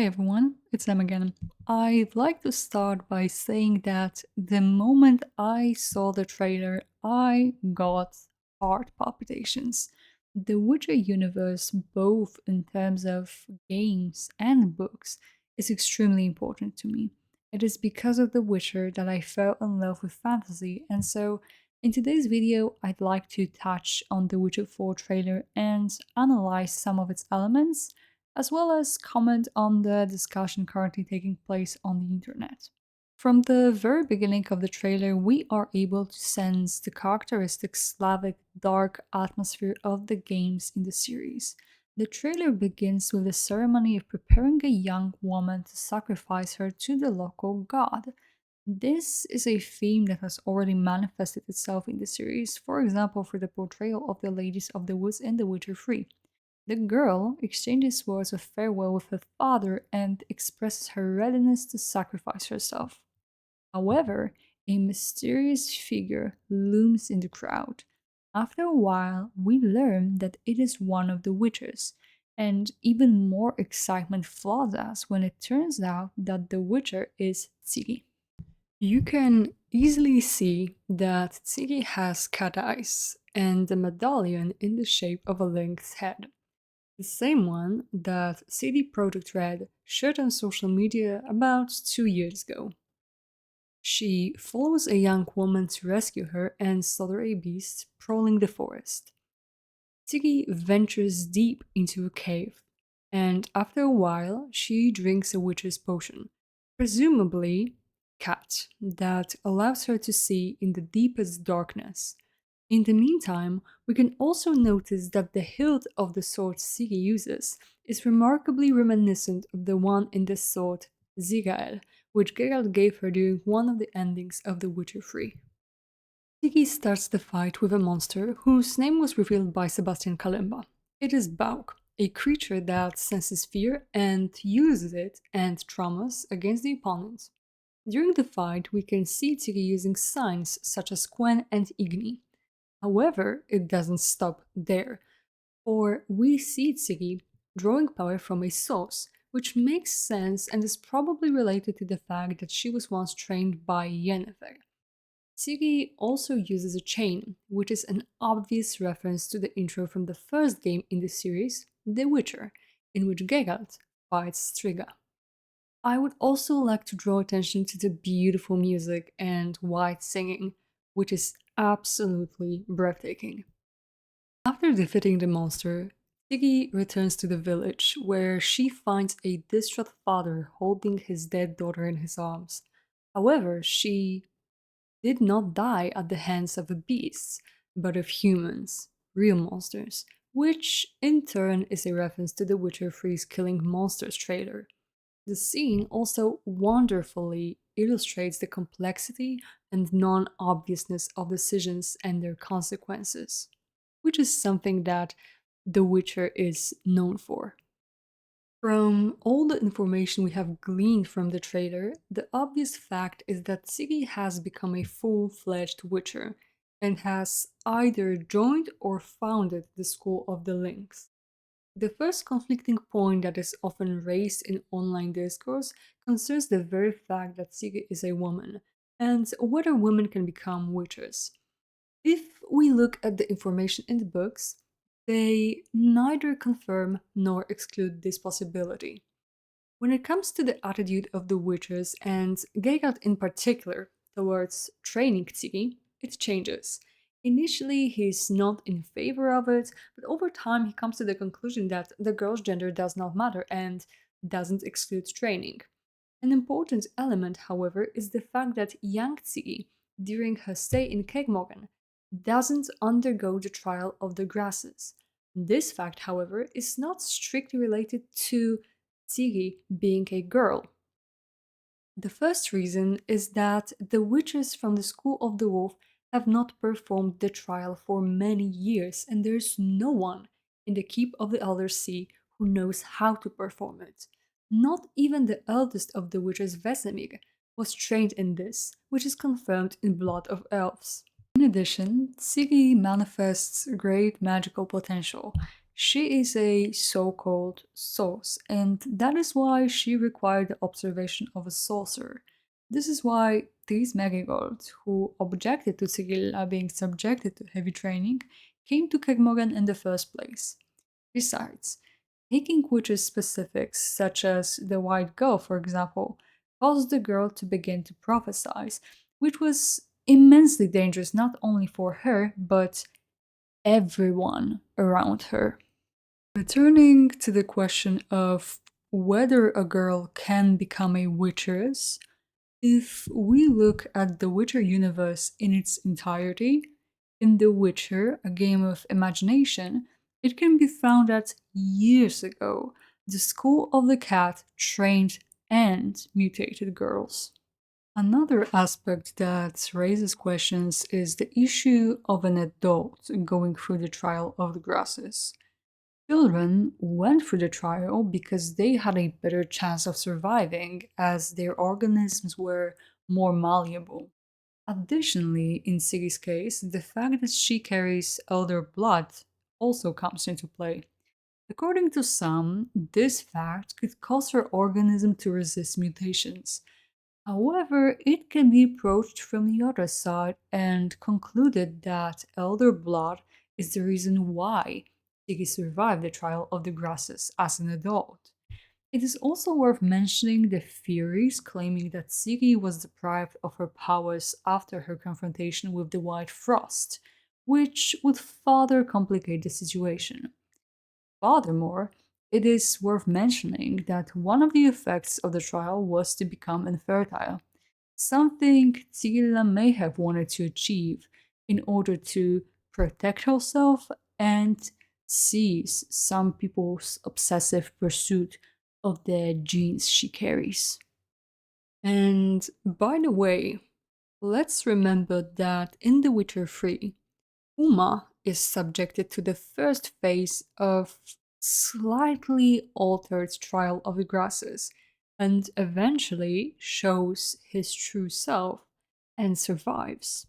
Hi everyone, it's Em again. I'd like to start by saying that the moment I saw the trailer, I got heart palpitations. The Witcher universe, both in terms of games and books, is extremely important to me. It is because of The Witcher that I fell in love with fantasy, and so in today's video, I'd like to touch on The Witcher 4 trailer and analyze some of its elements as well as comment on the discussion currently taking place on the internet. From the very beginning of the trailer, we are able to sense the characteristic Slavic dark atmosphere of the games in the series. The trailer begins with a ceremony of preparing a young woman to sacrifice her to the local god. This is a theme that has already manifested itself in the series, for example, for the portrayal of the Ladies of the Woods in The Witcher 3. The girl exchanges words of farewell with her father and expresses her readiness to sacrifice herself. However, a mysterious figure looms in the crowd. After a while, we learn that it is one of the witches, and even more excitement floods us when it turns out that the witcher is Ciri. You can easily see that Ciri has cat eyes and a medallion in the shape of a lynx head. The same one that CD Projekt Red shared on social media about 2 years ago. She follows a young woman to rescue her and slaughter a beast prowling the forest. Tiggy ventures deep into a cave, and after a while, she drinks a witch's potion, presumably cat, that allows her to see in the deepest darkness. In the meantime, we can also notice that the hilt of the sword Sigi uses is remarkably reminiscent of the one in the sword Zigael, which Geralt gave her during one of the endings of The Witcher 3. Sigi starts the fight with a monster whose name was revealed by Sebastian Kalemba. It is Bauk, a creature that senses fear and uses it and traumas against the opponent. During the fight, we can see Tigi using signs such as Quen and Igni. However, it doesn't stop there, for we see Tigi drawing power from a source, which makes sense and is probably related to the fact that she was once trained by Yennefer. Tigi also uses a chain, which is an obvious reference to the intro from the first game in the series, The Witcher, in which Geralt fights Striga. I would also like to draw attention to the beautiful music and white singing, which is absolutely breathtaking. After defeating the monster, Tiggy returns to the village, where she finds a distraught father holding his dead daughter in his arms. However, she did not die at the hands of the beasts, but of humans, real monsters, which in turn is a reference to the Witcher 3's Killing Monsters trailer. The scene also wonderfully illustrates the complexity and non obviousness of decisions and their consequences, which is something that The Witcher is known for. From all the information we have gleaned from the trailer, the obvious fact is that Ciri has become a full-fledged Witcher and has either joined or founded the School of the Lynx. The first conflicting point that is often raised in online discourse concerns the very fact that Ciri is a woman, and whether women can become witches. If we look at the information in the books, they neither confirm nor exclude this possibility. When it comes to the attitude of the witches, and Geralt in particular, towards training Ciri, it changes. Initially, he's not in favor of it, but over time he comes to the conclusion that the girl's gender does not matter and doesn't exclude training. An important element, however, is the fact that young Ciri, during her stay in Kegmogen, doesn't undergo the trial of the grasses. This fact, however, is not strictly related to Ciri being a girl. The first reason is that the witches from the School of the Wolf have not performed the trial for many years, and there's no one in the Keep of the Elder Sea who knows how to perform it. Not even the eldest of the witches, Vesemir, was trained in this, which is confirmed in Blood of Elves. In addition, Ciri manifests great magical potential. She is a so called source, and that is why she required the observation of a sorcerer. This is why these Magigods, who objected to Sigilla being subjected to heavy training, came to Kermoren in the first place. Besides, taking witches' specifics, such as the white girl, for example, caused the girl to begin to prophesize, which was immensely dangerous not only for her, but everyone around her. Returning to the question of whether a girl can become a witcheress, if we look at the Witcher universe in its entirety, in The Witcher, a game of imagination, it can be found that years ago, the School of the Cat trained and mutated girls. Another aspect that raises questions is the issue of an adult going through the trial of the grasses. Children went through the trial because they had a better chance of surviving, as their organisms were more malleable. Additionally, in Siggy's case, the fact that she carries elder blood also comes into play. According to some, this fact could cause her organism to resist mutations. However, it can be approached from the other side and concluded that elder blood is the reason why Siggy survived the trial of the grasses as an adult. It is also worth mentioning the theories claiming that Siggy was deprived of her powers after her confrontation with the White Frost, which would further complicate the situation. Furthermore, it is worth mentioning that one of the effects of the trial was to become infertile, something Tila may have wanted to achieve in order to protect herself and seize some people's obsessive pursuit of the genes she carries. And by the way, let's remember that in The Witcher 3, Uma is subjected to the first phase of slightly altered trial of the grasses and eventually shows his true self and survives.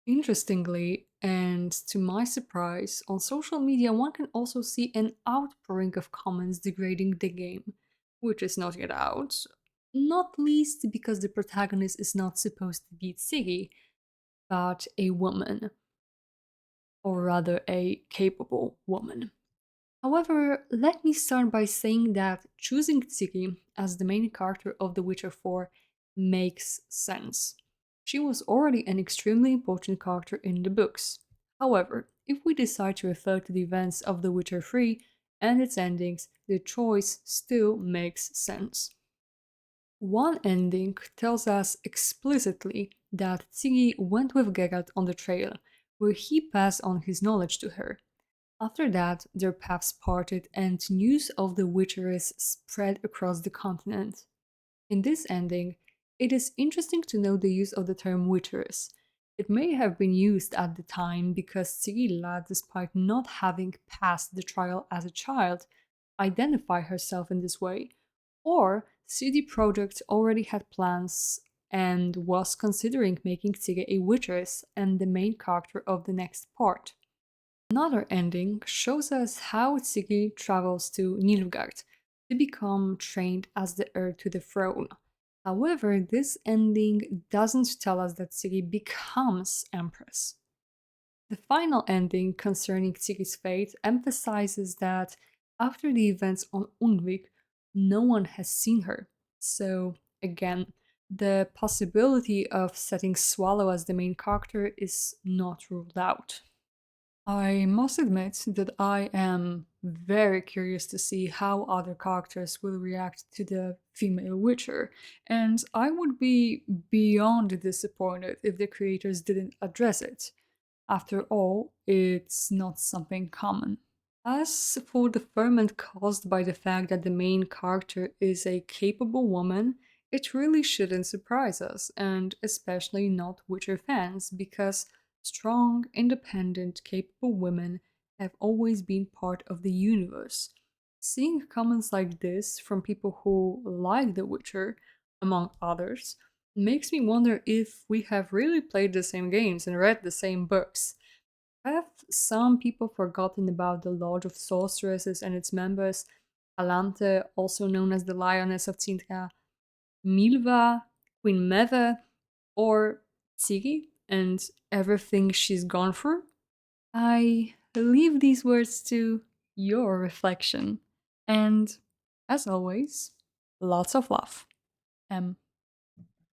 Interestingly, and to my surprise, on social media one can also see an outpouring of comments degrading the game, which is not yet out, not least because the protagonist is not supposed to be Siggy, but a woman, or rather a capable woman. However, let me start by saying that choosing Tsiki as the main character of The Witcher 4 makes sense. She was already an extremely important character in the books. However, if we decide to refer to the events of The Witcher 3 and its endings, the choice still makes sense. One ending tells us explicitly that Tsigi went with Geralt on the trail, where he passed on his knowledge to her. After that, their paths parted and news of the Witcheress spread across the continent. In this ending, it is interesting to note the use of the term Witcheress. It may have been used at the time because Cyrilla, despite not having passed the trial as a child, identified herself in this way, or CD Projekt already had plans and was considering making Tige a Witcheress and the main character of the next part. Another ending shows us how Siggy travels to Nilfgaard to become trained as the heir to the throne. However, this ending doesn't tell us that Siggy becomes Empress. The final ending concerning Siggy's fate emphasizes that after the events on Undvik, no one has seen her. So, again, the possibility of setting Swallow as the main character is not ruled out. I must admit that I am very curious to see how other characters will react to the female Witcher, and I would be beyond disappointed if the creators didn't address it. After all, it's not something common. As for the ferment caused by the fact that the main character is a capable woman, it really shouldn't surprise us, and especially not Witcher fans, because strong, independent, capable women have always been part of the universe. Seeing comments like this from people who like The Witcher, among others, makes me wonder if we have really played the same games and read the same books. Have some people forgotten about the Lodge of Sorceresses and its members? Alante, also known as the Lioness of Sintra, Milva, Queen Meve, or Ciri, and everything she's gone through? I leave these words to your reflection. And as always, lots of love. M.